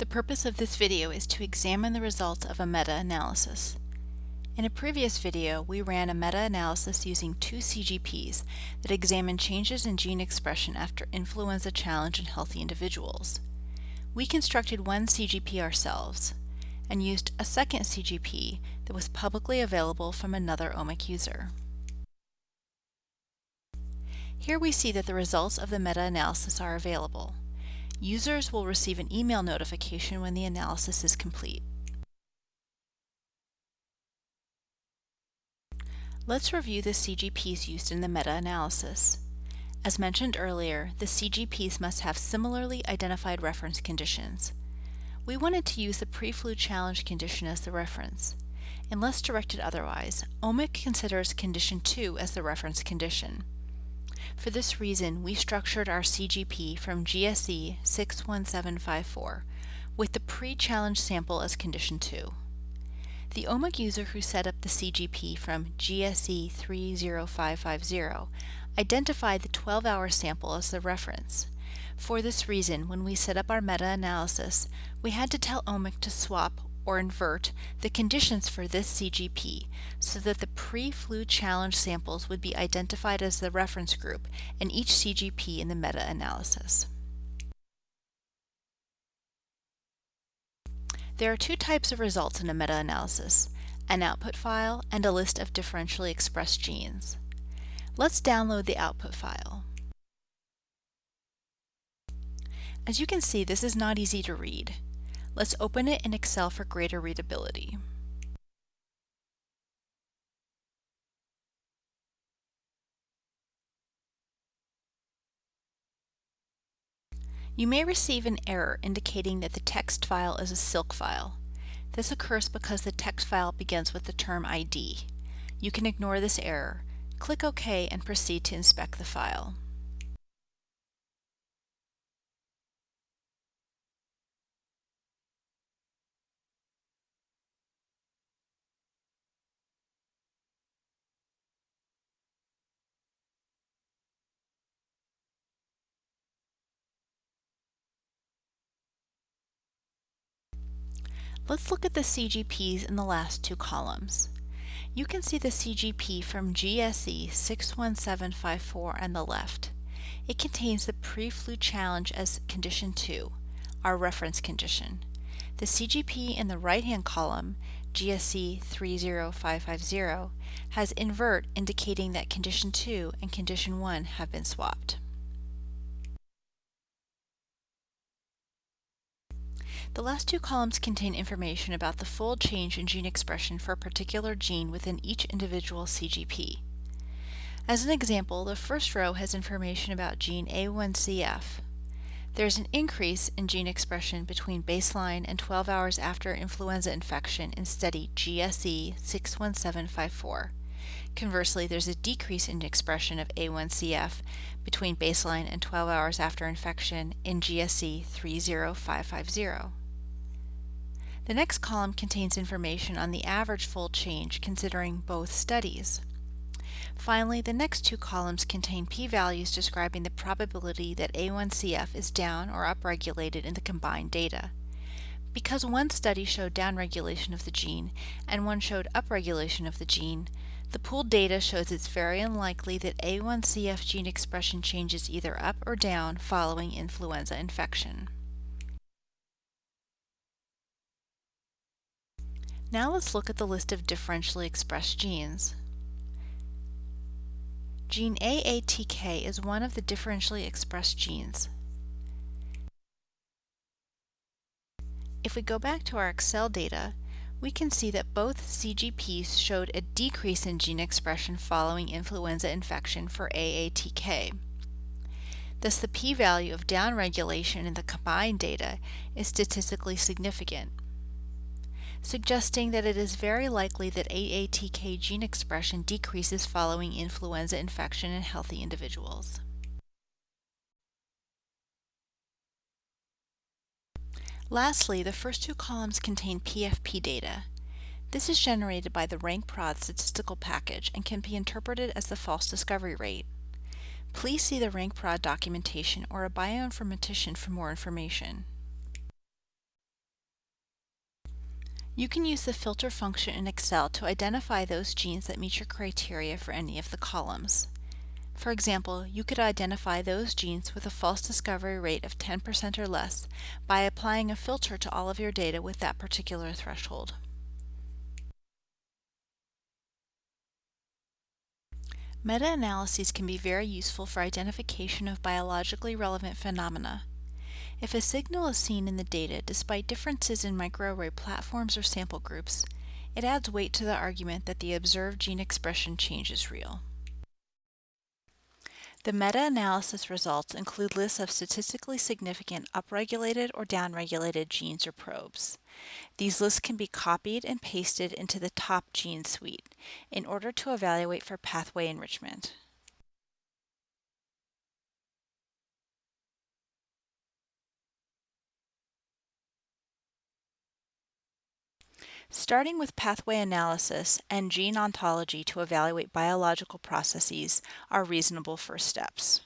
The purpose of this video is to examine the results of a meta-analysis. In a previous video, we ran a meta-analysis using two CGPs that examined changes in gene expression after influenza challenge in healthy individuals. We constructed one CGP ourselves and used a second CGP that was publicly available from another OMIC user. Here we see that the results of the meta-analysis are available. Users will receive an email notification when the analysis is complete. Let's review the CGPs used in the meta-analysis. As mentioned earlier, the CGPs must have similarly identified reference conditions. We wanted to use the pre-flu challenge condition as the reference. Unless directed otherwise, OMIC considers condition 2 as the reference condition. For this reason, we structured our CGP from GSE 61754 with the pre-challenge sample as condition 2. The OMIC user who set up the CGP from GSE 30550 identified the 12-hour sample as the reference. For this reason, when we set up our meta-analysis, we had to tell OMIC to swap or invert the conditions for this CGP so that the pre-flu challenge samples would be identified as the reference group in each CGP in the meta-analysis. There are two types of results in a meta-analysis, an output file and a list of differentially expressed genes. Let's download the output file. As you can see, this is not easy to read. Let's open it in Excel for greater readability. You may receive an error indicating that the text file is a SILC file. This occurs because the text file begins with the term ID. You can ignore this error. Click OK and proceed to inspect the file. Let's look at the CGPs in the last two columns. You can see the CGP from GSE 61754 on the left. It contains the pre-flu challenge as condition 2, our reference condition. The CGP in the right-hand column, GSE 30550, has invert indicating that condition 2 and condition 1 have been swapped. The last two columns contain information about the full change in gene expression for a particular gene within each individual CGP. As an example, the first row has information about gene A1CF. There's an increase in gene expression between baseline and 12 hours after influenza infection in study GSE 61754. Conversely, there's a decrease in expression of A1CF between baseline and 12 hours after infection in GSE 30550. The next column contains information on the average fold change considering both studies. Finally, the next two columns contain p-values describing the probability that A1CF is down or upregulated in the combined data. Because one study showed downregulation of the gene and one showed upregulation of the gene, the pooled data shows it's very unlikely that A1CF gene expression changes either up or down following influenza infection. Now let's look at the list of differentially expressed genes. Gene AATK is one of the differentially expressed genes. If we go back to our Excel data, we can see that both CGPs showed a decrease in gene expression following influenza infection for AATK. Thus, the p-value of downregulation in the combined data is statistically significant, suggesting that it is very likely that AATK gene expression decreases following influenza infection in healthy individuals. Lastly, the first two columns contain PFP data. This is generated by the RankProd statistical package and can be interpreted as the false discovery rate. Please see the RankProd documentation or a bioinformatician for more information. You can use the filter function in Excel to identify those genes that meet your criteria for any of the columns. For example, you could identify those genes with a false discovery rate of 10% or less by applying a filter to all of your data with that particular threshold. Meta-analyses can be very useful for identification of biologically relevant phenomena. If a signal is seen in the data despite differences in microarray platforms or sample groups, it adds weight to the argument that the observed gene expression change is real. The meta-analysis results include lists of statistically significant upregulated or downregulated genes or probes. These lists can be copied and pasted into the top gene suite in order to evaluate for pathway enrichment. Starting with pathway analysis and gene ontology to evaluate biological processes are reasonable first steps.